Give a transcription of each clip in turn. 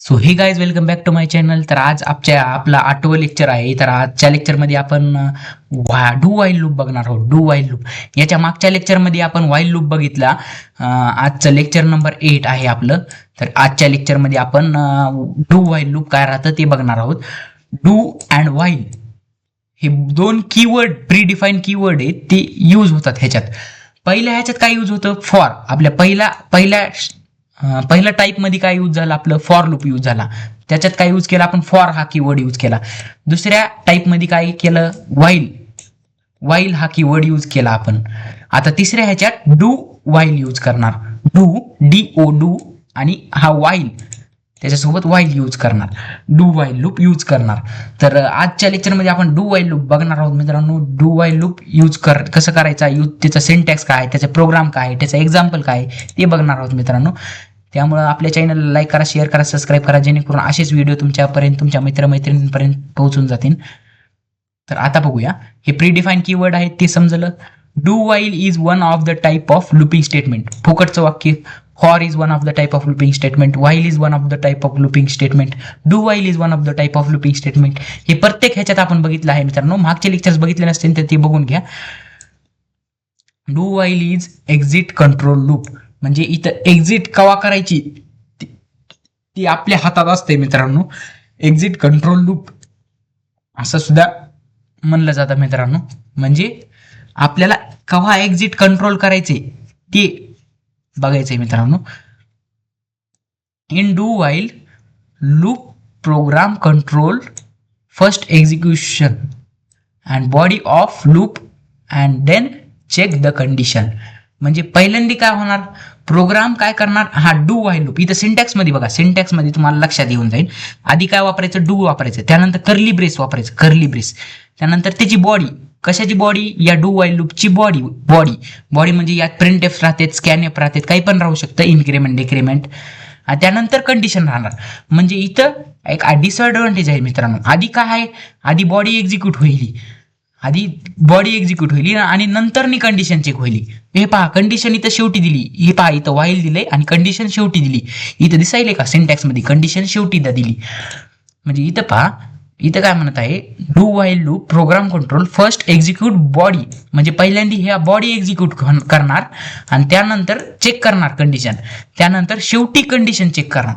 So hey guys welcome back to my channel. तर आज आपला 8वं लेक्चर आहे. तर आजच्या लेक्चरमध्ये आपण डू वाईल लूप बघणार आहोत. डू वाईल लूप याच्या मागच्या लेक्चरमध्ये आपण वाईल लूप बघितला. आजचं लेक्चर नंबर 8 आहे आपलं. तर आजच्या लेक्चरमध्ये आपण डू वाईल लूप काय राहतं ते बघणार आहोत. डू अँड वाईल हे दोन कीवर्ड प्रीडिफाईन कीवर्ड आहेत, ते यूज होतात ह्याच्यात. ह्याच्यात काय यूज होतं? फॉर. आपल्या पहिल्या टाईपमध्ये काय यूज झाला? आपलं फॉर लूप यूज झाला. त्याच्यात काय यूज केला आपण? फॉर हा कीवर्ड यूज केला. दुसऱ्या टाईपमध्ये काय केलं? वाईल हा कीवर्ड यूज केला आपण. आता तिसऱ्या ह्याच्यात डू वाईल यूज करणार. डू आणि हा वाईल त्याच्यासोबत वाईल यूज करणार. डू वाईल लूप यूज करणार. तर आजच्या लेक्चरमध्ये आपण डू वाईल लूप बघणार आहोत मित्रांनो. डू वाईल लूप कसं करायचा, त्याचा सिंटॅक्स काय, त्याचा प्रोग्राम काय, त्याचा एक्झाम्पल काय ते बघणार आहोत मित्रांनो. त्यामुळे आपल्या चॅनलला लाईक करा, शेअर करा, सबस्क्राईब करा, जेणेकरून असेच व्हिडिओ तुमच्या मित्रमैत्रिणींपर्यंत पोहोचून जातील. तर आता बघूया. हे प्रीडिफाईन कीवर्ड आहेत ते समजलं. Do while is one of the type of looping statement. फुकटचं वाक्य. For is one of the type of looping statement. While is one of the type of looping statement. Do while is one of the type of looping statement. हे प्रत्येक ह्याच्यात आपण बघितलं आहे मित्रांनो. मागचे लेक्चर्स बघितले नसतील तर ते बघून घ्या. Do while is exit control loop. म्हणजे इथं एक्झिट कवा करायची ती आपल्या हातात असते मित्रांनो. एक्झिट कंट्रोल लूप असं सुद्धा म्हणलं जातं मित्रांनो. म्हणजे आपल्याला कवा एक्झिट कंट्रोल करायचे ते बघायचंय मित्रांनो. In do while loop program control first execution and body of loop and then check the condition. म्हणजे पहिल्यांदा काय होणार? प्रोग्राम काय करणार? हा डू वाईल लूप. इथं सिंटॅक्स मध्ये बघा, सिंटॅक्स मध्ये तुम्हाला लक्षात येऊन जाईल. आधी काय वापरायचं? डू वापरायचं. त्यानंतर कर्ली ब्रेस वापरायचं, कर्ली ब्रेस. त्यानंतर त्याची बॉडी. कशाची बॉडी? या डू वाईल लूपची बॉडी म्हणजे यात प्रिंट एफ राहते, स्कॅन एफ राहते, काही पण राहू शकतं, इन्क्रीमेंट डिक्रीमेंट. त्यानंतर कंडिशन राहणार. म्हणजे इथं एक डिसएडव्हान्टेज आहे मित्रांनो. आधी काय आहे? आधी बॉडी एक्झिक्यूट होईल आणि नंतर कंडिशन चेक होईल. हे पहा, कंडिशन इथं शेवटी दिली. हे पहा, इथं वाईल दिलंय आणि कंडिशन शेवटी दिली. इथं दिसायले का सिंटॅक्स मध्ये कंडिशन शेवटी दिली. म्हणजे इथं पहा, इथं काय म्हणत आहे? Do while loop program control first execute body. म्हणजे पहिल्यांदा ह्या बॉडी एक्झिक्यूट करणार आणि त्यानंतर चेक करणार कंडिशन. त्यानंतर शेवटी कंडिशन चेक करणार.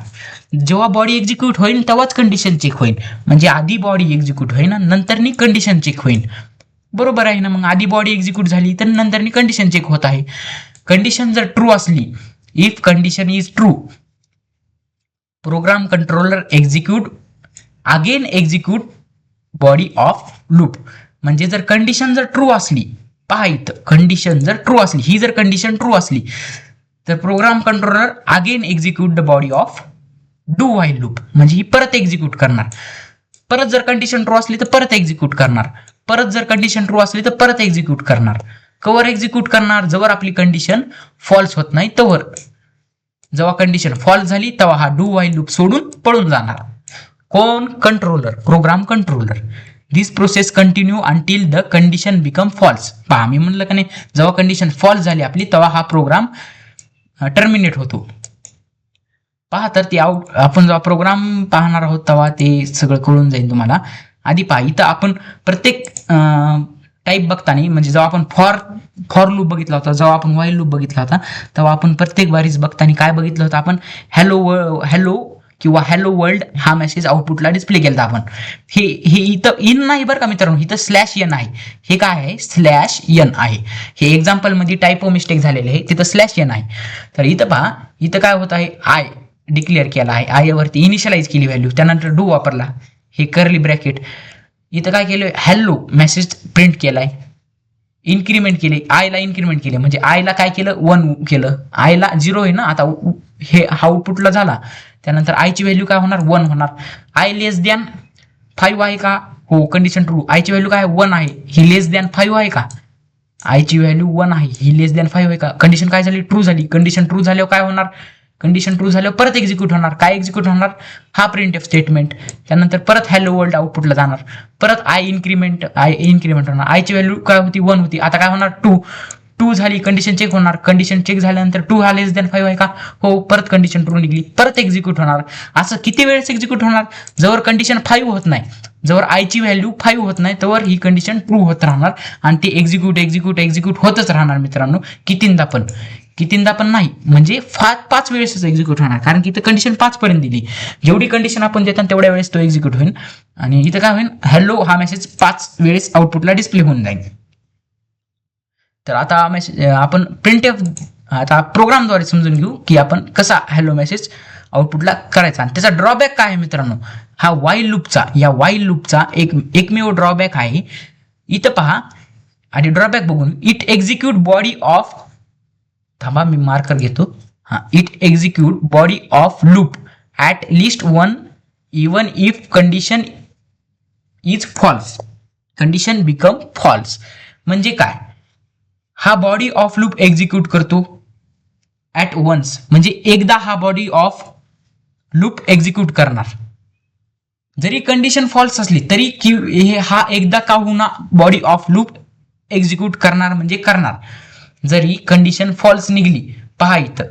जेव्हा बॉडी एक्झिक्यूट होईल तेव्हाच कंडिशन चेक होईल. म्हणजे आधी बॉडी एक्झिक्यूट होईल आणि नंतर कंडिशन चेक होईल. बरोबर आहे ना? मग आधी बॉडी एक्झिक्यूट झाली तर नंतर कंडिशन चेक होत आहे. कंडिशन जर ट्रू असली, if condition is true, program controller again execute body of loop. म्हणजे जर कंडिशन जर ट्रू असली, पहा इथं कंडिशन जर ट्रू असली, ही जर कंडिशन ट्रू असली तर program controller again execute the body of do while loop. म्हणजे ही परत एक्झिक्यूट करणार. परत जर कंडिशन ट्रू असली तर परत एक्झिक्यूट करणार. परत जर कंडिशन ट्रू असली तर परत एक्झिक्यूट करणार. कवर एक्झिक्यूट करणार? जवळ आपली कंडिशन फॉल्स होत नाही तवर. जेव्हा कंडिशन फॉल्स झाली तेव्हा हा डू वाईल लूप सोडून पळून जाणार. कोण? Controller, program controller. This process continue until the condition become false. पहा, मी म्हणलं का नाही, जेव्हा कंडिशन फॉल्स झाली आपली तेव्हा हा प्रोग्राम टर्मिनेट होतो. पहा, तर ते आपण जेव्हा प्रोग्राम पाहणार आहोत तेव्हा ते सगळं कळून जाईल तुम्हाला. आधी पहा, इथं आपण प्रत्येक टाईप बघताना, म्हणजे जेव्हा आपण फॉर लूप बघितला होता, जेव्हा आपण वाईल लूप बघितला होता, तेव्हा आपण प्रत्येक बारीच बघताना काय बघितलं होतं? आपण हॅलो किंवा हॅलो वर्ल्ड हा मेसेज आउटपुटला डिस्प्ले केला आपण. हे इथं इन नाही बरं का मित्रांनो, इथं /n आहे. हे काय आहे? /n आहे. हे एक्झाम्पल मध्ये टायपो मिस्टेक झालेले आहे, तिथं /n आहे. तर इथं पहा, इथं काय होत आहे? आय डिक्लेअर केला आहे. आय वरती इनिशियलाइज केली व्हॅल्यू, त्यानंतर डू वापरला, हे कर्ली ब्रॅकेट. इथं काय केलं? हॅलो मेसेज प्रिंट केलाय, इन्क्रीमेंट केले, आयला इन्क्रीमेंट केले. म्हणजे आयला काय केलं? 1 केलं. आयला 0 आहे ना आता, हे आउटपुटला झाला. त्यानंतर आयची व्हॅल्यू काय होणार? 1 होणार. आय <5 आहे का? हो, कंडिशन ट्रू. आयची व्हॅल्यू काय? 1 आहे. ही <5 आहे का? आयची व्हॅल्यू 1 आहे. ही <5 आहे का? कंडिशन काय झाली? ट्रू झाली. कंडिशन ट्रू झाल्यावर काय होणार? कंडिशन ट्रू झाल्यावर परत एक्झिक्यूट होणार. काय एक्झिक्यूट होणार? हा प्रिंट एफ स्टेटमेंट. त्यानंतर परत हॅलो वर्ल्ड आउटपुटला जाणार. परत आय इन्क्रीमेंट होणार. आयची व्हॅल्यू काय होती? 1 होती. आता काय होणार? 2. 2 झाली, कंडिशन चेक होणार, कंडिशन चेक झाल्यानंतर 2 हा लेस दॅन 5 आहे का, हो, परत कंडिशन ट्रू निघली, परत एक्झिक्यूट होणार. असं किती वेळेस एक्झिक्यूट होणार, जवळ कंडिशन 5 होत नाही, जवळ आय ची व्हॅल्यू 5 होत नाही तोवर ही कंडिशन ट्रू होत राहणार आणि ते एक्झिक्यूट होतच राहणार मित्रांनो. कितींदा पण नाही, म्हणजे 5 वेळेसच एक्झिक्यूट होणार, कारण की इथं कंडिशन 5 पर्यंत दिली. जेवढी कंडिशन आपण देतात तेवढ्या वेळेस तो एक्झिक्यूट होईल आणि इथं काय होईल, हॅलो हा मेसेज 5 वेळेस आउटपुटला डिस्प्ले होऊन जाईल. तर आता मेसेज आपण प्रिंटएफ आता प्रोग्रामद्वारे समजून घेऊ की आपण कसा हॅलो मेसेज आउटपुटला करायचा. आणि त्याचा ड्रॉबॅक काय आहे मित्रांनो, हा या वाईल लूपचा एकमेव ड्रॉबॅक आहे. इथं पहा आणि ड्रॉबॅक बघून, इट एक्झिक्यूट बॉडी ऑफ, थांबा मी मार्कर घेतो, it execute body of loop at least 1 even if condition is false, condition become false. म्हणजे काय, हा बॉडी ऑफ लूप एक्झिक्यूट करतो ॲट वन्स, म्हणजे एकदा हा बॉडी ऑफ लूप एक्झिक्यूट करणार, जरी कंडिशन फॉल्स असली तरी हा एकदा का होईना बॉडी ऑफ लूप एक्झिक्यूट करणार, म्हणजे करणार. जरी कंडिशन फॉल्स निघली, पहा इथं,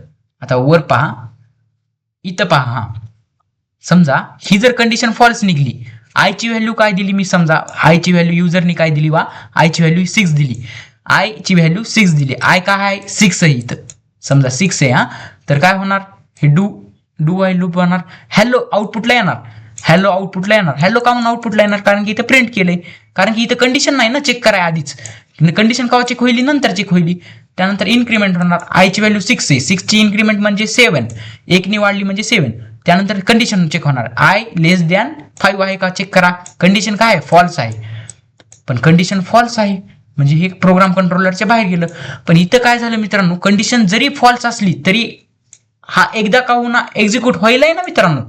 आता वर पहा, इथं पहा, समजा ही जर कंडिशन फॉल्स निघली, आय ची व्हॅल्यू काय दिली मी, समजा आय ची व्हॅल्यू युजरनी काय दिली, आय ची व्हॅल्यू 6 दिली, आय ची व्हॅल्यू 6 दिली, आय काय आहे 6 आहे, इथं समजा 6 आहे. तर काय होणार, हे डू वाईल लूप होणार, हॅलो आउटपुटला येणार, हॅलो का म्हणून आउटपुटला येणार, कारण की इथं प्रिंट केलंय, कारण की इथं कंडिशन नाही ना चेक कराय आधीच, कंडिशन केव्हा चेक होईल, नंतर चेक होईल. त्यानंतर इन्क्रीमेंट होणार, आयची व्हॅल्यू 6 आहे, 6 ची इन्क्रीमेंट म्हणजे 7, 1 ने वाढली म्हणजे 7. त्यानंतर कंडिशन चेक होणार, आय लेस दॅन 5 आहे का चेक करा, कंडिशन काय आहे, फॉल्स आहे. पण कंडिशन फॉल्स आहे म्हणजे हे प्रोग्राम कंट्रोलरच्या बाहेर गेलं. पण इथं काय झालं मित्रांनो, कंडिशन जरी फॉल्स असली तरी हा एकदा का होईना एक्झिक्यूट व्हायलाय ना मित्रांनो,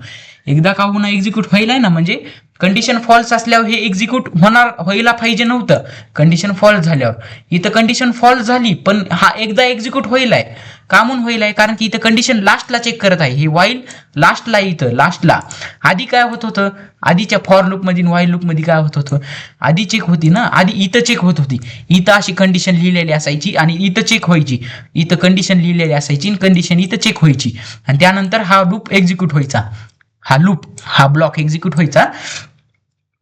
एक्झिक्यूट व्हायलाय ना, म्हणजे कंडिशन फॉल्स असल्यावर हे एक्झिक्यूट व्हायला पाहिजे नव्हतं कंडिशन फॉल्स झाल्यावर. इथं कंडिशन फॉल्स झाली पण हा एकदा एक्झिक्यूट व्हायलाय, का म्हणून व्हायलाय, कारण की इथं कंडिशन लास्टला चेक करत आहे, ही वाईल लास्टला, इथं लास्टला. आधी काय होत होतं, आधीच्या फॉर लूप मध्ये वाईल लूप मध्ये काय होत होतं, आधी चेक होती ना, आधी इथं चेक होत होती, इथं अशी कंडिशन लिहिलेली असायची आणि इथं चेक व्हायची, इथं कंडिशन लिहिलेली असायची आणि कंडिशन इथं चेक व्हायची आणि त्यानंतर हा लूप एक्झिक्यूट व्हायचा, हा ब्लॉक एक्झिक्यूट व्हायचा.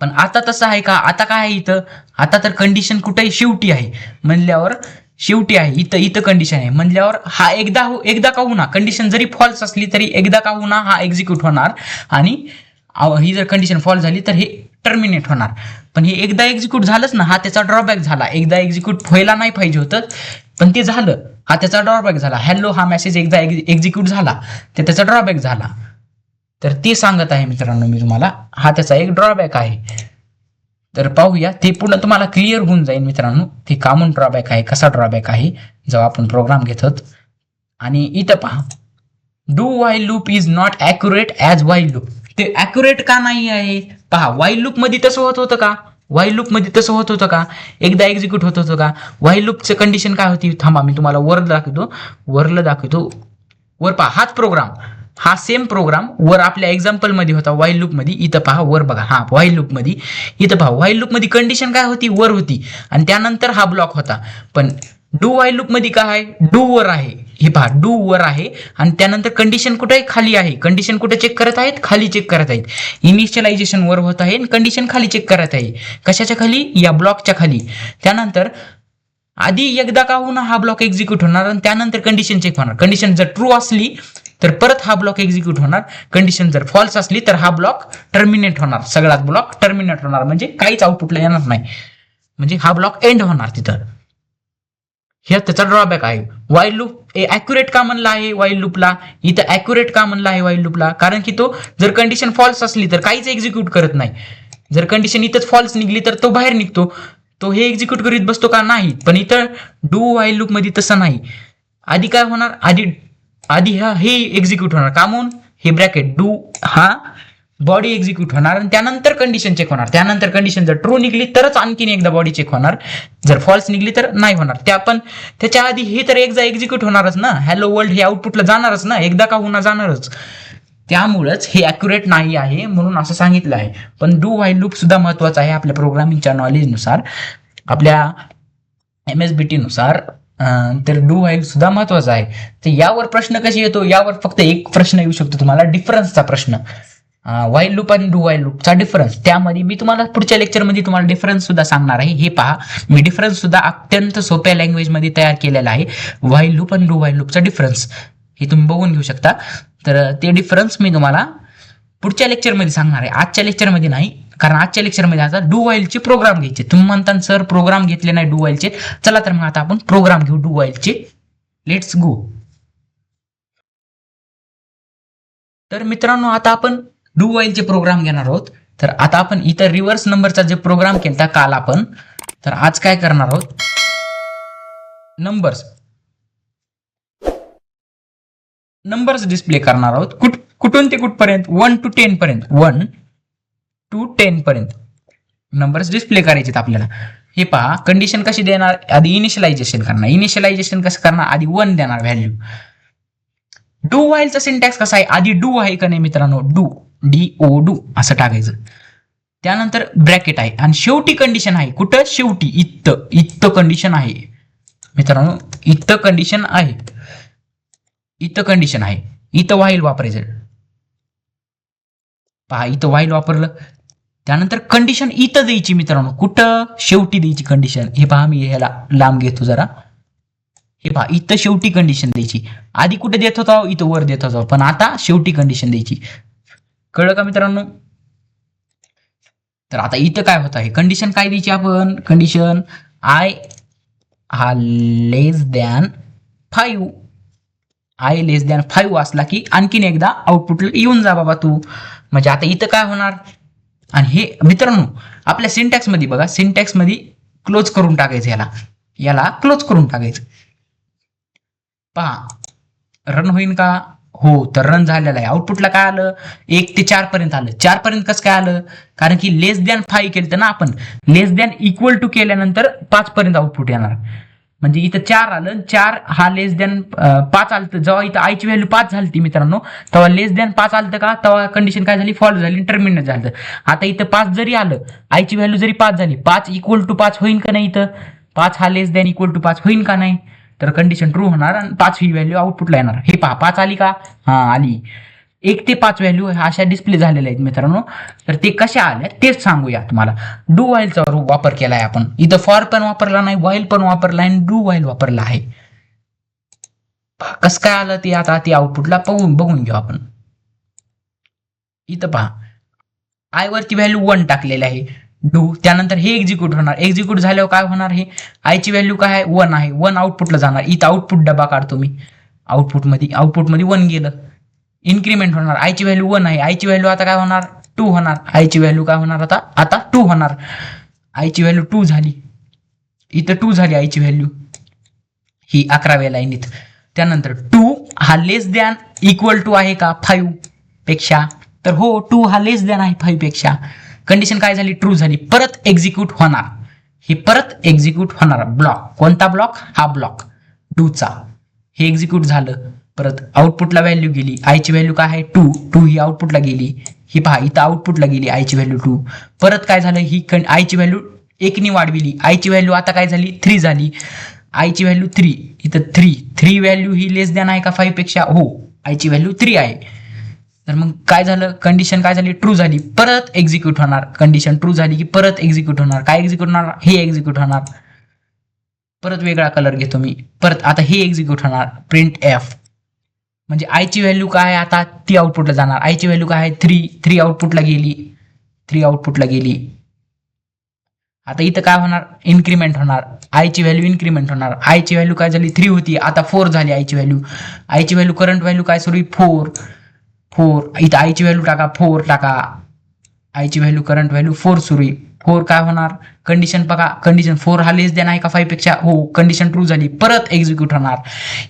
पण आता तसं आहे का, आता काय आहे इथं, आता तर कंडिशन कुठेही शेवटी आहे म्हणल्यावर, शेवटी आहे इथं कंडिशन आहे म्हणल्यावर हा एकदा का होईना, कंडिशन जरी फॉल्स असली तरी एकदा का होईना हा एक्झिक्यूट होणार आणि ही जर कंडिशन फॉल्स झाली तर हे टर्मिनेट होणार. पण हे एकदा एक्झिक्यूट झालंच ना, हा त्याचा ड्रॉबॅक झाला, एकदा एक्झिक्यूट व्हायला नाही पाहिजे होतं पण ते झालं, हा त्याचा ड्रॉबॅक झाला. हॅलो हा मेसेज एकदा एक्झिक्यूट झाला तर त्याचा ड्रॉबॅक झाला. तर ते सांगत आहे मित्रांनो मी तुम्हाला, हा त्याचा एक ड्रॉबॅक आहे. तर पाहूया, ते पुन्हा तुम्हाला क्लिअर होऊन जाईल मित्रांनो, ते कॉमन ड्रॉबॅक आहे, कसा ड्रॉबॅक आहे जेव्हा आपण प्रोग्राम घेतो. आणि इथं पहा, do while loop is not accurate as while loop. ते ॲक्युरेट का नाही आहे पहा, वाईल लूप मध्ये तसं होत होतं का, एकदा एक्झिक्यूट होत होतं का, वाईल लूपचं कंडिशन काय होती, थांबा मी तुम्हाला वरलं दाखवतो, वर पहा, हाच प्रोग्राम, हा सेम प्रोग्राम वर आपल्या एक्झाम्पल मध्ये होता वाईल लूप मध्ये. इथं पहा वर बघा, हा वाईल लूप मध्ये, इथं पहा वाईल लूप मध्ये कंडिशन काय होती, वर होती आणि त्यानंतर हा ब्लॉक होता. पण डू वाईल लूप मध्ये काय आहे, डू वर आहे, हे पहा डू वर आहे आणि त्यानंतर कंडिशन कुठे आहे, खाली आहे. कंडिशन कुठे चेक करत आहेत, खाली चेक करत आहेत. इनिशियलायझेशन वर होत आहे आणि कंडिशन खाली चेक करत आहे, कशाच्या खाली, या ब्लॉकच्या खाली. त्यानंतर आधी एकदा का होईना हा ब्लॉक एक्झिक्यूट होणार आणि त्यानंतर कंडिशन चेक होणार. कंडिशन जर ट्रू असली तर परत हा ब्लॉक एक्झिक्यूट होणार, कंडिशन जर फॉल्स असली तर हा ब्लॉक टर्मिनेट होणार, सगळाच ब्लॉक टर्मिनेट होणार, म्हणजे काहीच आउटपुटला येणार नाही, म्हणजे हा ब्लॉक एंड होणार तिथं. हे त्याचा ड्रॉबॅक आहे. वाईल लूप ॲक्युरेट का म्हणला आहे वाईल लूपला, इथं ॲक्युरेट का म्हणला आहे वाईल लूपला, कारण की तो जर कंडिशन फॉल्स असली तर काहीच एक्झिक्यूट करत नाही. जर कंडिशन इथंच फॉल्स निघली तर तो बाहेर निघतो, तो हे एक्झिक्यूट करीत बसतो का, नाही. पण इथं डू वाईल लूप मध्ये तसं नाही. आधी काय होणार, आधी हे एक्झिक्यूट होणार, का म्हणून हे ब्रॅकेट डू हा बॉडी एक्झिक्यूट होणार आणि त्यानंतर कंडिशन चेक होणार. त्यानंतर कंडिशन जर ट्रू निघली तरच आणखीन एकदा बॉडी चेक होणार, जर फॉल्स निघली तर नाही होणार. पण त्याच्या आधी हे तर एकदा एक्झिक्यूट होणारच ना, हॅलो वर्ल्ड हे आउटपुटला जाणारच ना, एकदा का होणार जाणारच. त्यामुळेच हे ॲक्युरेट नाही आहे म्हणून असं सांगितलं आहे. पण डू व्हाईल लूप सुद्धा महत्वाचा आहे आपल्या प्रोग्रामिंगच्या नॉलेजनुसार, आपल्या MSBT नुसार तर डू व्हाईल सुद्धा महत्वाचा आहे. तर यावर प्रश्न कसे येतो, यावर फक्त एक प्रश्न येऊ शकतो तुम्हाला, डिफरन्सचा प्रश्न. व्हाईल लूप आणि डू व्हाईल लूपचा डिफरन्स, त्यामध्ये मी तुम्हाला पुढच्या लेक्चरमध्ये तुम्हाला डिफरन्स सुद्धा सांगणार आहे. हे पहा, मी डिफरन्स सुद्धा अत्यंत सोप्या लँग्वेजमध्ये तयार केलेला आहे. व्हाईल लूप आणि डू व्हाईल लूपचा डिफरन्स हे तुम्ही बघून घेऊ शकता. तर ते डिफरन्स मी तुम्हाला पुढच्या लेक्चरमध्ये सांगणार आहे, आजच्या लेक्चरमध्ये नाही. कारण आजच्या लेक्चरमध्ये आता डू व्हाईलचे प्रोग्राम घ्यायचे. तुम्ही म्हणता सर प्रोग्राम घेतले नाही डू व्हाईलचे, चला तर मग आता आपण प्रोग्राम घेऊ डू व्हाईलचे. Let's go. तर मित्रांनो, आता आपण डू व्हाईलचे प्रोग्राम घेणार आहोत. तर आता आपण इथं रिव्हर्स नंबरचा जे प्रोग्राम केला काल आपण, तर आज काय करणार आहोत, नंबर्स डिस्प्ले करणार आहोत. कुठून ते कुठपर्यंत, 1 to 10 पर्यंत, 1 to 10 पर्यंत नंबर्स डिस्प्ले करायचे आपल्याला. हे पहा, कंडिशन कशी देणार, आधी इनिशियलायझेशन करणार. इनिशियलायझेशन कसं करणार, आधी 1 देणार व्हॅल्यू. डू व्हाईलचा सिंटॅक्स कसा आहे, आधी डू आहे का नाही मित्रांनो, डू, DO असं टाकायचं. त्यानंतर ब्रॅकेट आहे आणि शेवटी कंडिशन आहे. कुठं, शेवटी, इथं कंडिशन आहे मित्रांनो, इथं कंडिशन आहे, इथं कंडिशन आहे. इथं व्हाईल वापरायचं. पहा, इथं व्हाईल वापरलं. त्यानंतर कंडिशन इथं द्यायची मित्रांनो, कुठं, शेवटी द्यायची कंडिशन. हे पहा, मी ह्याला लांब घेतो जरा. हे पहा, इथं शेवटी कंडिशन द्यायची. आधी कुठे देत होतो, इथं वर देत होतो, पण आता शेवटी कंडिशन द्यायची. कळलं का मित्रांनो. तर आता इथं काय होत आहे, कंडिशन काय द्यायची आपण, कंडिशन आय हा लेस दॅन 5, आय लेस दॅन 5 असला की आणखीन एकदा आउटपुटला येऊन जा बाबा तू. म्हणजे आता इथं काय होणार, आणि हे मित्रांनो आपल्या सिंटॅक्स मध्ये बघा, सिंटॅक्स मध्ये क्लोज करून टाकायचं, याला क्लोज करून टाकायचं. पहा, रन होईल का, हो, तर रन झालेला आहे. आउटपुटला काय आलं, 1 ते 4 पर्यंत आलं. 4 पर्यंत कसं काय आलं, कारण की लेस दॅन 5 केलं ना आपण, लेस दॅन इक्वल टू केल्यानंतर 5 पर्यंत आउटपुट येणार. म्हणजे इथं 4 आलं, 4 हा लेस दॅन 5 आलं. जेव्हा इथं आयची व्हॅल्यू 5 झाली मित्रांनो, तेव्हा लेस दॅन 5 आलं का, तेव्हा कंडिशन काय झाली, फॉल्स झाली, टर्मिनेट झालं. आता इथं 5 जरी आलं, आयची व्हॅल्यू जरी 5 झाली, 5 इक्वल टू 5 होईल का नाही, इथं 5 हा लेस दॅन इक्वल टू 5 होईल का नाही, तर कंडिशन ट्रू होणार आणि 5 ही व्हॅल्यू आउटपुटला येणार. हे पहा, 5 आली का, हा आली. 1 ते 5 व्हॅल्यू अशा डिस्प्ले झालेल्या आहेत मित्रांनो. तर ते कशा आल्या तेच सांगूया तुम्हाला. डू व्हाईलचा वापर केलाय आपण इथं, फॉर पण वापरला नाही, व्हाईल पण वापरला आणि डू व्हाईल वापरला आहे. कसं काय आलं ते, आता ते आउटपुटला बघून घेऊ आपण. इथं पहा, आय वरती व्हॅल्यू 1 टाकलेली आहे, डू. त्यानंतर हे एक्झिक्यूट होणार, एक्झिक्यूट झाल्यावर काय होणार, हे आयची व्हॅल्यू काय आहे, 1 आहे, 1 आउटपुटला जाणार. इथं आउटपुट डबा काढतो मी, आउटपुटमध्ये 1 गेलं. इन्क्रीमेंट होणार, आयची व्हॅल्यू 1 आहे, आयची व्हॅल्यू आता काय होणार, 2 होणार. आयची व्हॅल्यू काय होणार, आता 2 होणार. आयची व्हॅल्यू 2 झाली, इथं 2 झाली आयची व्हॅल्यू, ही 11व्या लाईनीत. त्यानंतर 2 हा लेस दॅन इक्वल टू आहे का 5 पेक्षा, तर हो, 2 हा लेस दॅन आहे 5 पेक्षा. कंडिशन काय झाली, ट्रू झाली. परत एक्झिक्यूट होणार, हे परत एक्झिक्यूट होणार. ब्लॉक, कोणता ब्लॉक, हा ब्लॉक डूचा. हे एक्झिक्यूट झालं, परत आउटपुटला व्हॅल्यू गेली, आयची व्हॅल्यू काय आहे 2 ही आउटपुटला गेली. ही पहा, इथं आउटपुटला गेली आयची व्हॅल्यू 2. परत काय झालं, ही आयची व्हॅल्यू 1 वाढविली, आयची व्हॅल्यू आता काय झाली 3 झाली. आयची व्हॅल्यू 3, इथं 3 व्हॅल्यू ही लेस दॅन आहे का 5 पेक्षा, हो, आयची व्हॅल्यू 3 आहे. तर मग काय झालं, कंडिशन काय झाली, ट्रू झाली. परत एक्झिक्यूट होणार, कंडिशन ट्रू झाली की परत एक्झिक्यूट होणार. काय एक्झिक्यूट होणार, हे एक्झिक्यूट होणार. परत वेगळा कलर घेतो मी, परत आता हे एक्झिक्यूट होणार, प्रिंट एफ. म्हणजे आयची व्हॅल्यू काय आता ती आउटपुटला जाणार. आयची व्हॅल्यू काय आहे 3 आउटपुटला गेली, 3 आउटपुटला गेली. आता इथं काय होणार, इन्क्रीमेंट होणार, आयची व्हॅल्यू इन्क्रीमेंट होणार. आयची व्हॅल्यू काय झाली 3 होती, आता 4 झाली आयची व्हॅल्यू. आयची व्हॅल्यू करंट व्हॅल्यू काय सुरू 4. इथं आयची व्हॅल्यू टाका 4 टाका, आयची व्हॅल्यू करंट व्हॅल्यू 4 सुरू 4. काय होणार, कंडिशन बघा, कंडिशन 4 हा लेस दॅन आहे का 5 पेक्षा, हो, कंडिशन ट्रू झाली. परत एक्झिक्यूट होणार.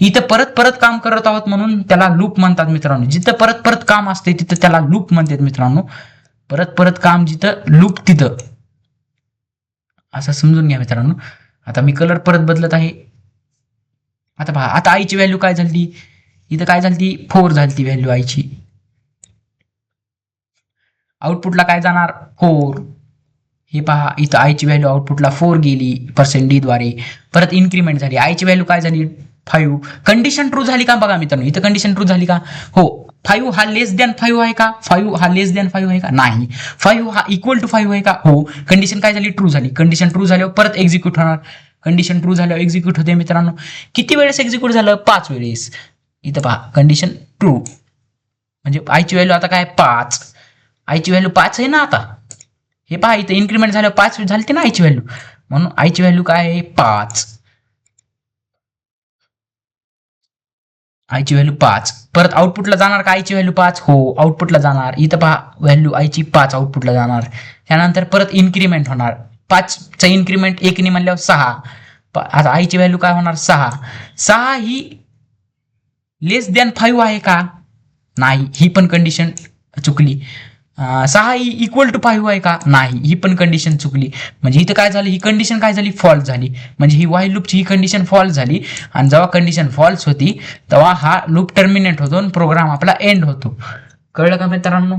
इथं परत काम करत आहोत म्हणून त्याला लूप म्हणतात मित्रांनो. जिथं परत काम असते तिथं त्याला लूप म्हणतात मित्रांनो. परत काम जिथं, लूप तिथं, असं समजून घ्या मित्रांनो. आता मी कलर परत बदलत आहे. आता पहा, आता आईची व्हॅल्यू काय झाली, इथं काय झाली 4 झाली ती व्हॅल्यू आईची. आउटपुटला काय जाणार 4, हे पहा इथं आयची व्हॅल्यू आउटपुटला 4 गेली % द्वारे, परत इन्क्रीमेंट झाली, आयची व्हॅल्यू काय झाली 5. कंडिशन ट्रू झाली का बघा मित्रांनो, इथं कंडिशन ट्रू झाली का? हो. 5 हा लेस दॅन 5 आहे का? 5 हा लेस दॅन 5 आहे का? नाही. 5 हा इक्वल टू 5 आहे का? हो. कंडिशन काय झाली? ट्रू झाली. कंडिशन ट्रू झाल्यावर परत एक्झिक्यूट होणार. कंडिशन ट्रू झाल्यावर एक्झिक्यूट होते मित्रांनो. किती वेळेस एक्झिक्यूट झालं? 5 वेळेस. इथं पहा कंडिशन ट्रू म्हणजे आयची व्हॅल्यू आता काय 5. आयची व्हॅल्यू 5 आहे ना आता. हे पहा इथं इन्क्रीमेंट झाल्यावर 5 झाली ना आयची व्हॅल्यू, म्हणून आयची व्हॅल्यू काय आहे 5. आयची व्हॅल्यू 5. परत आउटपुटला जाणार का आयची व्हॅल्यू 5? हो. आउटपुटला जाणार. इथं पहा व्हॅल्यू आयची 5 आउटपुटला जाणार. त्यानंतर परत इन्क्रीमेंट होणार. 5चं इन्क्रीमेंट 1 ने म्हणल्यावर 6. आता आयची व्हॅल्यू काय होणार 6. 6 ही लेस दॅन 5 आहे का? नाही. ही पण कंडिशन चुकली. 6 ही इक्वल टू 5 आहे का? नाही. ही पण कंडिशन चुकली. म्हणजे इथं काय झालं? ही कंडिशन काय झाली? फॉल्स झाली. म्हणजे ही व्हाईल लूपची ही कंडिशन फॉल्स झाली. आणि जेव्हा कंडिशन फॉल्स होती तेव्हा हा लूप टर्मिनेट होतो आणि प्रोग्राम आपला एंड होतो. कळलं का मित्रांनो?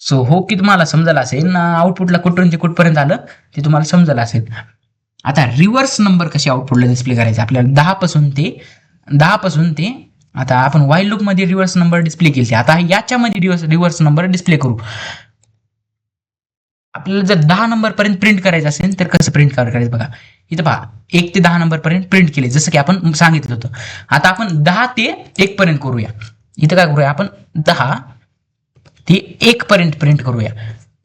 सो हो की तुम्हाला समजलं असेल आउटपुटला कुठून ते कुठपर्यंत आलं ते तुम्हाला समजलं असेल. आता रिव्हर्स नंबर कसे आउटपुटला डिस्प्ले करायचे आपल्याला 10 पासून ते आता आपण व्हाईल लूप मध्ये रिव्हर्स नंबर डिस्प्ले केले. आता याच्यामध्ये रिव्हर्स नंबर डिस्प्ले करू. आपल्याला जर 10 नंबर पर्यंत प्रिंट करायचं असेल तर कसं प्रिंट करायचं बघा. इथं पहा 1 ते 10 नंबर पर्यंत प्रिंट केले जसं की आपण सांगितलं होतं. आता आपण 10 ते 1 पर्यंत करूया. इथं काय करूया आपण 10 ते 1 पर्यंत प्रिंट करूया.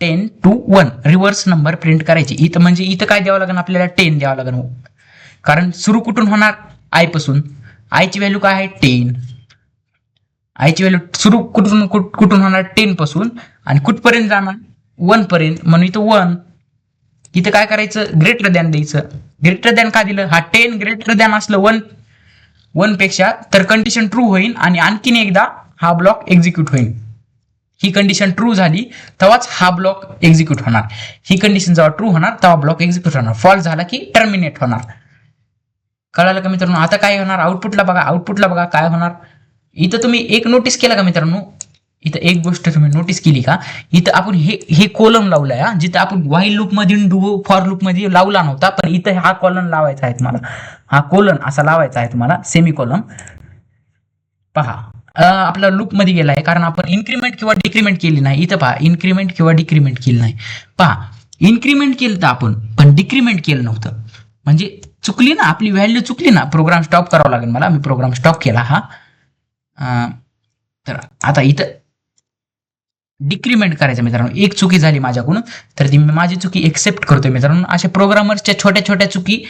10 to 1 रिव्हर्स नंबर प्रिंट करायची. इथं म्हणजे इथं काय द्यावं लागेल आपल्याला 10 द्यावं लागेल. कारण सुरू कुठून होणार? आय पासून. आयची व्हॅल्यू काय आहे 10. आयची व्हॅल्यू सुरू कुठून होणार 10 पासून आणि कुठपर्यंत जाणार 1 पर्यंत, म्हणून इथं 1. इथं काय करायचं ग्रेटर दॅन द्यायचं. ग्रेटर दॅन का दिलं? हा 10 ग्रेटर दॅन असलं 1 पेक्षा तर कंडिशन ट्रू होईल आणि आणखीन एकदा हा ब्लॉक एक्झिक्यूट होईल. ही कंडिशन ट्रू झाली तेव्हाच हा ब्लॉक एक्झिक्यूट होणार. ही कंडिशन जेव्हा ट्रू होणार तेव्हा ब्लॉक एक्झिक्यूट होणार. फॉल्स झाला की टर्मिनेट होणार. कळालं का मित्रांनो? आता काय होणार आउटपुटला बघा काय होणार. इथं तुम्ही एक नोटीस केलं का मित्रांनो? इथं एक गोष्ट तुम्ही नोटीस केली का? इथं आपण हे कॉलम लावलाय जिथं आपण व्हाईल लूप मध्ये डू फॉर लूप मध्ये लावला नव्हता, पण इथं हा कॉलम लावायचा आहे तुम्हाला. हा कोलन असा लावायचा आहे तुम्हाला सेमी कॉलम. पहा आपला लूप मध्ये गेला आहे कारण आपण इन्क्रीमेंट किंवा डिक्रीमेंट केली नाही. इथं पहा इन्क्रीमेंट किंवा डिक्रीमेंट केली नाही. पहा इन्क्रीमेंट केलं तर आपण पण डिक्रीमेंट केलं नव्हतं म्हणजे चुकली ना आपली व्हॅल्यू चुकली ना. प्रोग्राम स्टॉप करावा लागेल मला. मी प्रोग्राम स्टॉप केला हा. तर आता इथं डिक्रीमेंट करायचं मित्रांनो. एक चुकी झाली माझ्याकडून तर ती माझी चुकी एक्सेप्ट करतोय मित्रांनो. अशा प्रोग्रामर्सच्या छोट्या छोट्या चुकी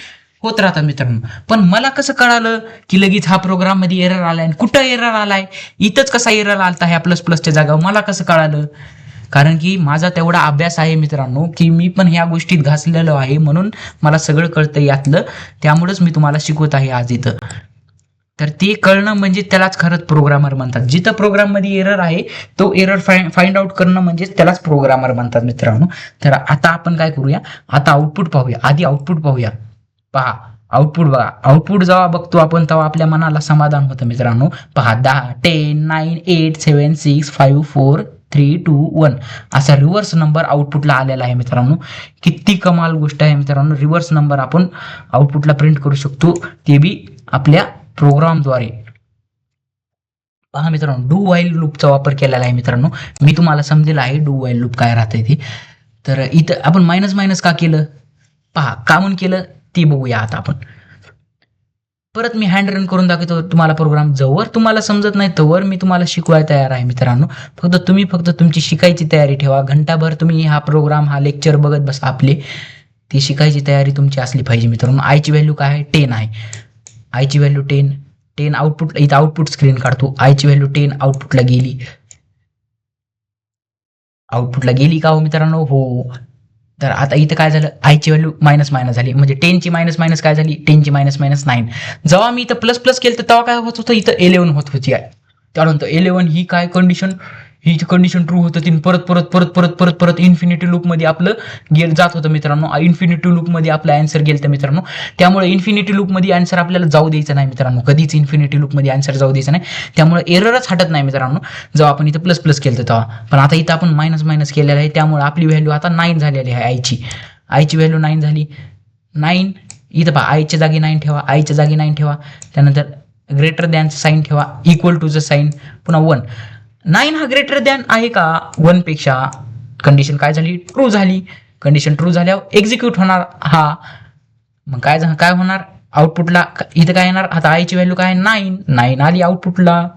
होत राहतात मित्रांनो. पण मला कसं कळालं की लगेच हा प्रोग्राम मध्ये एरर आलाय. कुठं एरर आलाय? इथंच कसा एरर आलता ह्या प्लसच्या जागावर मला कसं कळालं? कारण की माझा तेवढा अभ्यास आहे मित्रांनो की मी पण ह्या गोष्टीत घासलेलो आहे, म्हणून मला सगळं कळतं यातलं. त्यामुळेच मी तुम्हाला शिकवत आहे आज इथं. तर ते कळणं म्हणजे त्यालाच खरंच प्रोग्रामर म्हणतात. जिथं प्रोग्राम मध्ये एरर आहे तो एरर फाइंड आउट करणं म्हणजे त्यालाच प्रोग्रामर म्हणतात मित्रांनो. तर आता आपण काय करूया, आता आउटपुट पाहूया. आधी आउटपुट पाहूया. पहा आउटपुट बघा. आउटपुट जेव्हा बघतो आपण तेव्हा आपल्या मनाला समाधान होतं मित्रांनो. पहा 10 10 9 8 7 6 5 4 3 2 1 असा रिव्हर्स नंबर आउटपुटला आलेला आहे मित्रांनो. किती कमाल गोष्ट आहे मित्रांनो. रिव्हर्स नंबर आपण आउटपुटला प्रिंट करू शकतो, ते बी आपल्या प्रोग्रामद्वारे. पहा मित्रांनो डू व्हाईल लूपचा वापर केलेला आहे मित्रांनो. मी तुम्हाला समजेल आहे डू व्हाईल लूप काय राहतंय ते. तर इथं आपण मायनस का केलं? पहा का म्हणून केलं ते बघूया आता आपण. परत मी हँड रन करून दाखवतो तुम्हाला प्रोग्राम. जवळ तुम्हाला समजत नाही तोवर मी तुम्हाला शिकवायला तयार आहे मित्रांनो. फक्त तुमची शिकायची तयारी ठेवा. घंटाभर तुम्ही हा प्रोग्राम हा लेक्चर बघत बसा आपले. ती शिकायची तयारी तुमची असली पाहिजे मित्रांनो. आयची व्हॅल्यू काय आहे 10 आहे. आयची व्हॅल्यू 10 आउटपुट. इथं आउटपुट स्क्रीन काढतो. आयची व्हॅल्यू 10 आउटपुटला गेली का हो मित्रांनो? हो. तर आता इथं काय झालं आयची व्हॅल्यू मायनस झाली म्हणजे 10 ची मायनस काय झाली 10 ची मायनस 9. जेव्हा मी इथं प्लस केलं तर तेव्हा काय होत होतं इथं 11 होत होती. त्यानंतर 11 ही काय कंडिशन ही कंडिशन ट्रू होतं तीन परत परत परत परत परत परत इन्फिनिटी लूपमध्ये आपलं गेट जात होतं मित्रांनो. इन्फिनिटी लूपमध्ये आपलं आन्सर गेलं तर मित्रांनो. त्यामुळे इन्फिनिटी लूपमध्ये आन्सर आपल्याला जाऊ द्यायचं नाही मित्रांनो, कधीच इन्फिनिटी लूपमध्ये आन्सर जाऊ द्यायचं नाही. त्यामुळे एररच हटत नाही मित्रांनो जेव्हा आपण इथं प्लस प्लस केलं तेव्हा. पण आता इथं आपण मायनस मायनस केलेलं आहे, त्यामुळे आपली व्हॅल्यू आता 9 झालेली आहे. आयची व्हॅल्यू 9 झाली. 9 इथं पहा, आयच्या जागी 9 ठेवा, आयच्या जागी 9 ठेवा, त्यानंतर ग्रेटर दॅनचं साईन ठेवा, इक्वल टूचं साईन, पुन्हा 1. 9 हा ग्रेटर दॅन आहे का 1 पेक्षा? कंडिशन काय झाली? ट्रू झाली. कंडिशन ट्रू झाल्यावर एक्झिक्यूट होणार हा. मग काय होणार आउटपुटला? इथं काय येणार आता? आयची व्हॅल्यू काय? 9 आली आउटपुटला.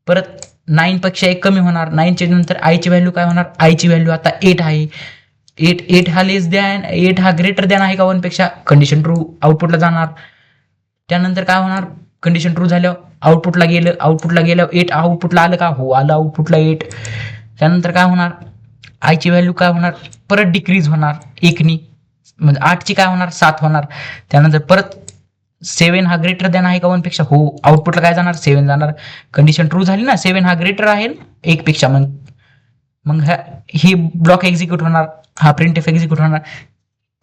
परत 9 पेक्षा 1 कमी होणार. 9च्या नंतर आयची व्हॅल्यू काय होणार? आयची व्हॅल्यू आता 8 आहे. 8 हा लेस दॅन, 8 हा ग्रेटर दॅन आहे का 1 पेक्षा? कंडिशन ट्रू, आउटपुटला जाणार. त्यानंतर काय होणार? कंडिशन ट्रू झाल्यावर आउटपुटला गेल्यावर 8 आउटपुटला आलं का? हो आलं आउटपुटला 8. त्यानंतर काय होणार? आयची व्हॅल्यू काय होणार? परत डिक्रीज होणार 1नी, म्हणजे 8ची काय होणार? 7 होणार. त्यानंतर परत 7 हा ग्रेटर दॅन आहे का 1 पेक्षा? हो, आउटपुटला काय जाणार? 7 जाणार. कंडिशन ट्रू झाली ना, 7 हा ग्रेटर आहे 1 पेक्षा. मग ही ब्लॉक एक्झिक्यूट होणार, हा प्रिंटएफ एक्झिक्यूट होणार.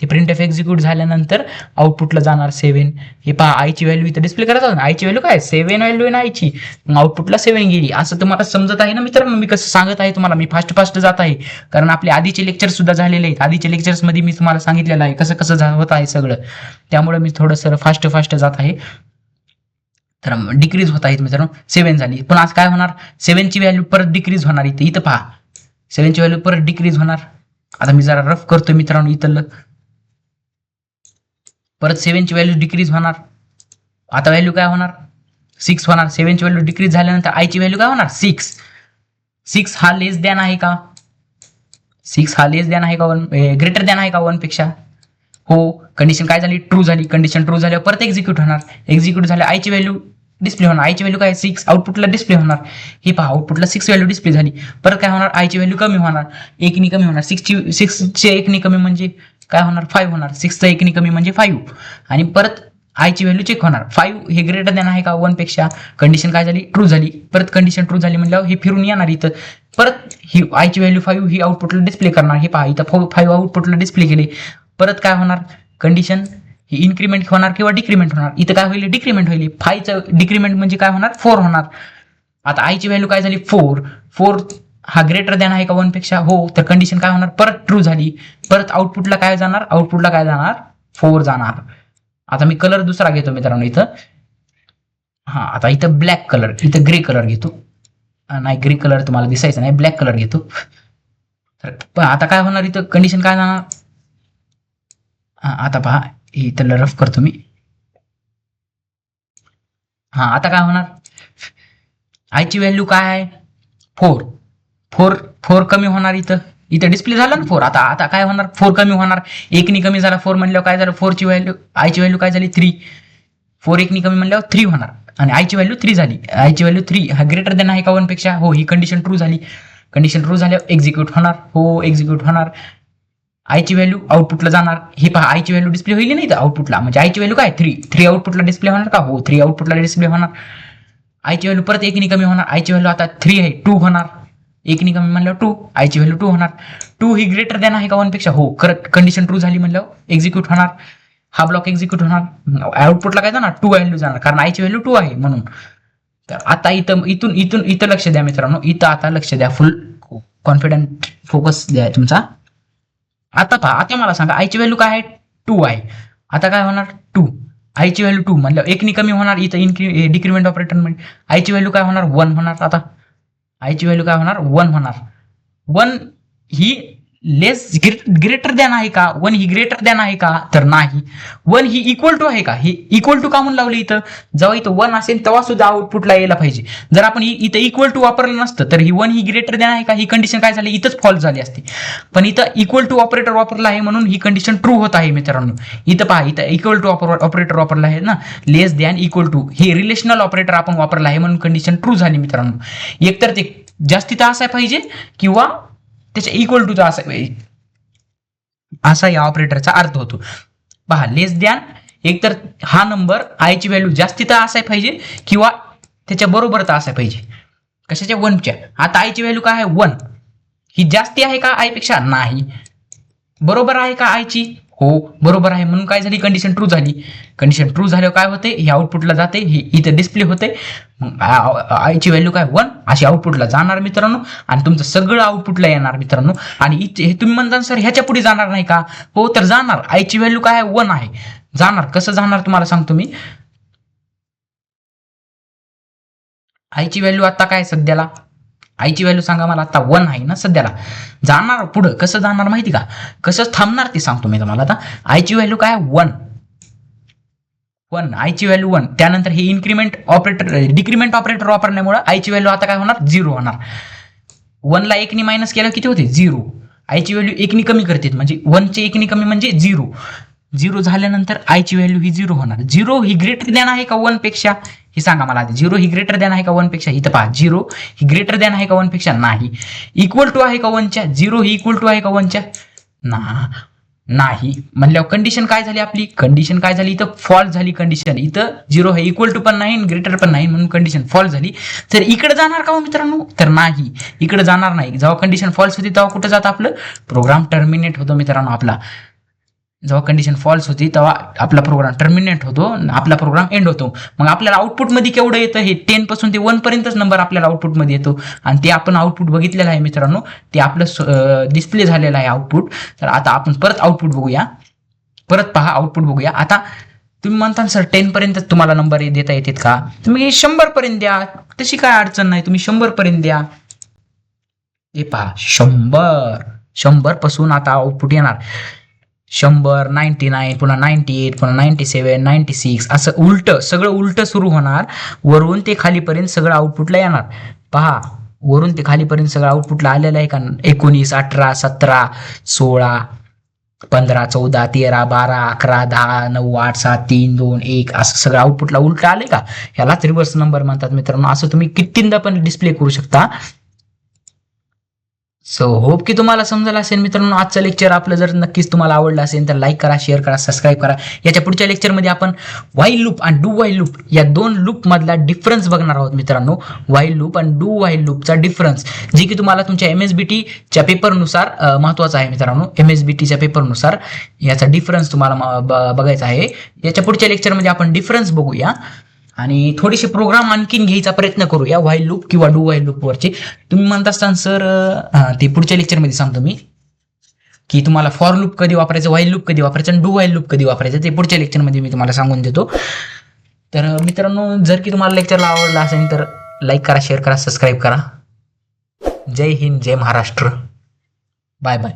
ते प्रिंटएफ एक्झिक्यूट झाल्यानंतर आउटपुटला जाणार 7. हे पहा, आयची व्हॅल्यू इथं डिस्प्ले करत आहोत ना, आयची व्हॅल्यू काय? 7 व्हॅल्यू आहे ना आयची. मग आउटपुटला 7 गेली. असं तुम्हाला समजत आहे ना मित्रांनो? मी कसं सांगत आहे तुम्हाला, मी फास्ट जात आहे, कारण आपले आधीचे लेक्चर सुद्धा झालेले आहेत. आधीच्या लेक्चर्समध्ये मी तुम्हाला सांगितलेलं आहे कसं कसं होत आहे सगळं. त्यामुळे मी थोडंसं फास्ट जात आहे. तर डिक्रीज होत आहेत मित्रांनो. 7 झाली. पण आज काय होणार? 7ची व्हॅल्यू परत डिक्रीज होणार. इथं पहा, 7ची व्हॅल्यू परत डिक्रीज होणार. आता मी जरा रफ करतो मित्रांनो इथलं. परत 7ची व्हॅल्यू डिक्रीज होणार. आता व्हॅल्यू काय होणार? 6 होणार. 7ची व्हॅल्यू डिक्रीज झाल्यानंतर आयची व्हॅल्यू काय होणार? 6 हा लेस दॅन आहे का? 6 हा लेस दॅन आहे का 1? ग्रेटर दॅन आहे का 1 पेक्षा? हो. कंडिशन काय झाली? ट्रू झाली. कंडिशन ट्रू झाल्यावर परत एक्झिक्यूट होणार. एक्झिक्यूट झाल्या आयची व्हॅल्यू डिस्प्ले होणार. आयची व्हॅल्यू काय? 6 आउटपुटला डिस्प्ले होणार. हे पहा, आउटपुटला 6 व्हॅल्यू डिस्प्ले झाली. परत काय होणार? आयची व्हॅल्यू कमी होणार, 1नी कमी होणार. 6चे 1नी कमी म्हणजे काय होणार? 5 होणार. 6चा 1नी कमी म्हणजे 5. आणि परत आयची व्हॅल्यू चेक होणार. 5 हे ग्रेटर दॅन आहे का 1 पेक्षा? कंडिशन काय झाली? ट्रू झाली. परत कंडिशन ट्रू झाली म्हणल्यावर हे फिरून येणार इथं. परत ही आयची व्हॅल्यू 5 ही आउटपुटला डिस्प्ले करणार. हे पहा, इथं 5 आउटपुटला डिस्प्ले केले. परत काय होणार? कंडिशन ही इन्क्रीमेंट होणार किंवा डिक्रीमेंट होणार. इथं काय होईल? डिक्रीमेंट होईल. 5चं डिक्रीमेंट म्हणजे काय होणार? 4 होणार. आता आयची व्हॅल्यू काय झाली? 4 हा ग्रेटर दॅन आहे का 1 पेक्षा? हो. तर कंडिशन काय होणार? परत ट्रू झाली. परत आउटपुटला काय जाणार? 4 जाणार. आता मी कलर दुसरा घेतो मित्रांनो इथं. हा, आता इथं ब्लॅक कलर, इथं ग्रे कलर घेतो. नाही, ग्रे कलर तुम्हाला दिसायचं नाही, ब्लॅक कलर घेतो. तर आता काय होणार? इथं कंडिशन काय जाणार? आता पहा, इथं रफ करतो मी. हा, आता काय होणार? आयची व्हॅल्यू काय आहे? 4 कमी होणार. इथं डिस्प्ले झाला ना 4. आता काय होणार? 4 कमी होणार. 1नी कमी झाला 4 म्हणल्यावर काय झालं? 4ची व्हॅल्यू, आयची व्हॅल्यू काय झाली? 3. 4 1नी कमी म्हणल्यावर 3 होणार. आणि आयची व्हॅल्यू 3 झाली. आयची व्हॅल्यू 3 हा ग्रेटर दॅन आहे का 1 पेक्षा? हो. ही कंडिशन ट्रू झाली. कंडिशन ट्रू झाल्यावर एक्झिक्यूट होणार. हो, एक्झिक्यूट होणार. आयची व्हॅल्यू आउटपुटला जाणार. हे पहा, आयची व्हॅल्यू डिस्प्ले होईल नाही तर आउटपुटला, म्हणजे आयची व्हॅल्यू काय? 3 आउटपुटला डिस्प्ले होणार का? हो, 3 आउटपुटला डिस्प्ले होणार. आयची व्हॅल्यू परत 1नी कमी होणार. आयची व्हॅल्यू आता 3 आहे, 2 होणार. 1नी कमी म्हणल्यावर 2, आयची व्हॅल्यू 2 होणार. 2 ही ग्रेटर दॅन आहे का 1 पेक्षा? हो. करत कंडिशन ट्रू झाली म्हणल्यावर एक्झिक्यूट होणार. हा ब्लॉक एक्झिक्यूट होणार. आउटपुटला काय जाणार? 2 व्हॅल्यू जाणार, कारण आयची व्हॅल्यू 2 आहे म्हणून. तर आता इथं लक्ष द्या मित्रांनो. इथं आता लक्ष द्या, फुल कॉन्फिडंट फोकस द्या तुमचा. आता पहा, आता मला सांगा आयची व्हॅल्यू काय आहे? 2 आहे. आता काय होणार? 2 आयची व्हॅल्यू 2 म्हणलं 1नी कमी होणार. इथं डिक्रीमेंट ऑपरेटर म्हणजे आयची व्हॅल्यू काय होणार? 1 होणार. आता आयची व्हॅल्यू काय होणार? 1 होणार. 1 ही लेस ग्रेटर दॅन आहे का? 1 ही ग्रेटर दॅन आहे का? तर नाही. 1 ही इक्वल टू आहे का? ही इक्वल टू का म्हणून लावली इथं? जेव्हा इथं 1 असेल तेव्हा सुद्धा आउटपुटला यायला पाहिजे. जर आपण इथं इक्वल टू वापरलं नसतं तर ही 1 ही ग्रेटर दॅन आहे का? ही कंडिशन काय झाली? इथंच फॉल्स झाली असती. पण इथं इक्वल टू ऑपरेटर वापरला आहे म्हणून ही कंडिशन ट्रू होत आहे मित्रांनो. इथं पहा, इथं इक्वल टू ऑपरेटर वापरला आहे ना, लेस दॅन, इक्वल टू, हे रिलेशनल ऑपरेटर आपण वापरला आहे म्हणून कंडिशन ट्रू झाली मित्रांनो. एकतर ते जास्तीचा असाय पाहिजे किंवा त्याच्या इक्वल टूचा असाय पाहिजे, असा या ऑपरेटरचा अर्थ होतो. पहा, लेस दॅन, एकतर हा नंबर आयची व्हॅल्यू जास्तीचा असाय पाहिजे किंवा त्याच्या बरोबरचा असाय पाहिजे. कशाच्या 1च्या. आता आयची व्हॅल्यू काय आहे 1. ही जास्ती आहे का आय पेक्षा? नाही. बरोबर आहे का आयची? हो बरोबर आहे. म्हणून काय झाली? कंडिशन ट्रू झाली. कंडिशन ट्रू झाल्यावर काय होते? हे आउटपुटला जाते, हे इथे डिस्प्ले होते. मग आयची व्हॅल्यू काय 1 अशी आउटपुटला जाणार मित्रांनो, आणि तुमचं सगळं आउटपुटला येणार मित्रांनो. आणि हे तुम्ही म्हणता सर ह्याच्या पुढे जाणार नाही का? हो तर जाणार. आयची व्हॅल्यू काय आहे 1 आहे, जाणार. कसं जाणार तुम्हाला सांगतो मी. आयची व्हॅल्यू आता काय सध्याला? आयची व्हॅल्यू सांगा मला. आता 1 आहे ना सध्याला. जाणार पुढं कसं जाणार माहिती का? कसं थांबणार ते सांगतो मी तुम्हाला. आता आयची व्हॅल्यू काय 1. आयची व्हॅल्यू 1. त्यानंतर हे इन्क्रीमेंट ऑपरेटर डिक्रीमेंट ऑपरेटर वापरण्यामुळे आयची व्हॅल्यू आता काय होणार? 0 होणार. 1ला 1नी मायनस केलं किती होते? 0. आयची व्हॅल्यू 1नी कमी करते, म्हणजे 1चे 1नी कमी म्हणजे 0. 0 झाल्यानंतर आयची व्हॅल्यू ही 0 होणार. 0 ही ग्रेटर दॅन आहे का 1 पेक्षा? हे सांगा मला आधी. 0 ही ग्रेटर दॅन आहे का 1 पेक्षा? इथं पहा 0 ही ग्रेटर दॅन आहे का 1 पेक्षा? नाही. इक्वल टू आहे का 1च्या? 0 ही इक्वल टू आहे का 1च्या? नाही. म्हणल्यावर कंडिशन काय झाली आपली? कंडिशन काय झाली? इथं फॉल्स झाली कंडिशन. इथं 0 हे इक्वल टू पण नाही, ग्रेटर पण नाही, म्हणून कंडिशन फॉल्स झाली. तर इकडे जाणार का हो मित्रांनो? तर नाही, इकडे जाणार नाही. जेव्हा कंडिशन फॉल्स होती तेव्हा कुठं जातं आपलं? प्रोग्राम टर्मिनेट होतो मित्रांनो आपला. जेव्हा कंडिशन फॉल्स होती तेव्हा आपला प्रोग्राम टर्मिनेट होतो, आपला प्रोग्राम एंड होतो. मग आपल्याला आउटपुटमध्ये केवढं येतं? हे 10 पासून ते 1 पर्यंतच नंबर आपल्याला आउटपुटमध्ये येतो. आणि ते आपण आउटपुट बघितलेलं आहे मित्रांनो. ते आपलं डिस्प्ले झालेलं आहे आउटपुट. तर आता आपण परत आउटपुट बघूया. परत पहा आउटपुट बघूया. आता तुम्ही म्हणता सर 10 पर्यंत तुम्हाला नंबर देता येतात का? तुम्ही 100 पर्यंत द्या, तशी काय अडचण नाही. तुम्ही 100 पर्यंत द्या. हे पहा 100 पासून आता आउटपुट येणार 100, 99, पुन्हा 98, पुन्हा 97, 96 असं उलट सगळं उलट सुरू होणार. वरून ते खालीपर्यंत सगळं आउटपुटला येणार. पहा वरून ते खालीपर्यंत सगळं आउटपुटला आलेलं आहे का? 19, 18, 17, 16, 15, 14, 13, 12, 11, 10, 9, 8, 7, 3, 2, 1 असं सगळं आउटपुटला उलट आले का? ह्यालाच रिव्हर्स नंबर म्हणतात मित्रांनो. असं तुम्ही कितींदा पण डिस्प्ले करू शकता. सो होप की तुम्हाला समजलं असेल मित्रांनो. आजचं लेक्चर आपलं जर नक्कीच तुम्हाला आवडलं असेल तर लाईक करा, शेअर करा, सबस्क्राईब करा. याच्या पुढच्या लेक्चरमध्ये आपण व्हाईल लूप आणि डू व्हाईल लूप या 2 लूप मधला डिफरन्स बघणार आहोत मित्रांनो. व्हाईल लूप आणि डू व्हाईल लूपचा डिफरन्स, जे की तुम्हाला तुमच्या MSBTच्या पेपरनुसार महत्वाचं आहे मित्रांनो. MSBTच्या पेपरनुसार याचा डिफरन्स तुम्हाला बघायचा आहे. याच्या पुढच्या लेक्चरमध्ये आपण डिफरन्स बघूया आणि थोडेसे प्रोग्राम आणखीन घ्यायचा प्रयत्न करूया व्हाईल लूप किंवा डू व्हाईल लूप वरचे. तुम्ही म्हणत असताना सर ते पुढच्या लेक्चरमध्ये सांगतो मी की तुम्हाला फॉर लूप कधी वापरायचं, व्हाईल लूप कधी वापरायचं आणि डू व्हाईल लूप कधी वापरायचं, ते पुढच्या लेक्चरमध्ये मी तुम्हाला सांगून देतो. तर मित्रांनो जर की तुम्हाला लेक्चरला आवडला असेल तर लाईक करा, शेअर करा, सबस्क्राईब करा. जय हिंद, जय महाराष्ट्र. Bye bye.